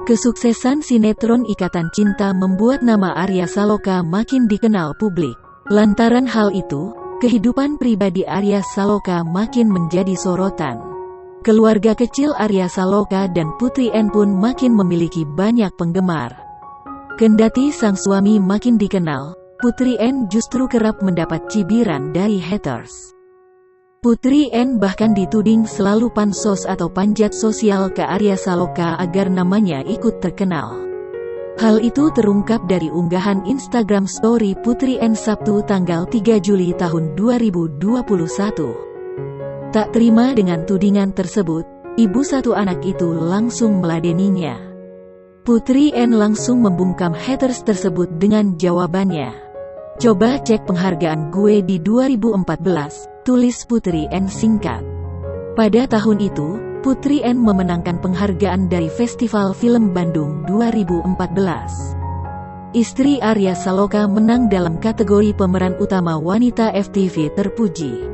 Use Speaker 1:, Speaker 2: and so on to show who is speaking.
Speaker 1: Kesuksesan sinetron Ikatan Cinta membuat nama Arya Saloka makin dikenal publik. Lantaran hal itu, kehidupan pribadi Arya Saloka makin menjadi sorotan. Keluarga kecil Arya Saloka dan Putri N pun makin memiliki banyak penggemar. Kendati sang suami makin dikenal, Putri N justru kerap mendapat cibiran dari haters. Putri N bahkan dituding selalu pansos atau panjat sosial ke Arya Saloka agar namanya ikut terkenal. Hal itu terungkap dari unggahan Instagram Story Putri N Sabtu tanggal 3 Juli tahun 2021. Tak terima dengan tudingan tersebut, ibu satu anak itu langsung meladeninya. Putri N langsung membungkam haters tersebut dengan jawabannya. "Coba cek penghargaan gue di 2014, tulis Putri N singkat. Pada tahun itu, Putri N memenangkan penghargaan dari Festival Film Bandung 2014. Istri Arya Saloka menang dalam kategori pemeran utama wanita FTV terpuji.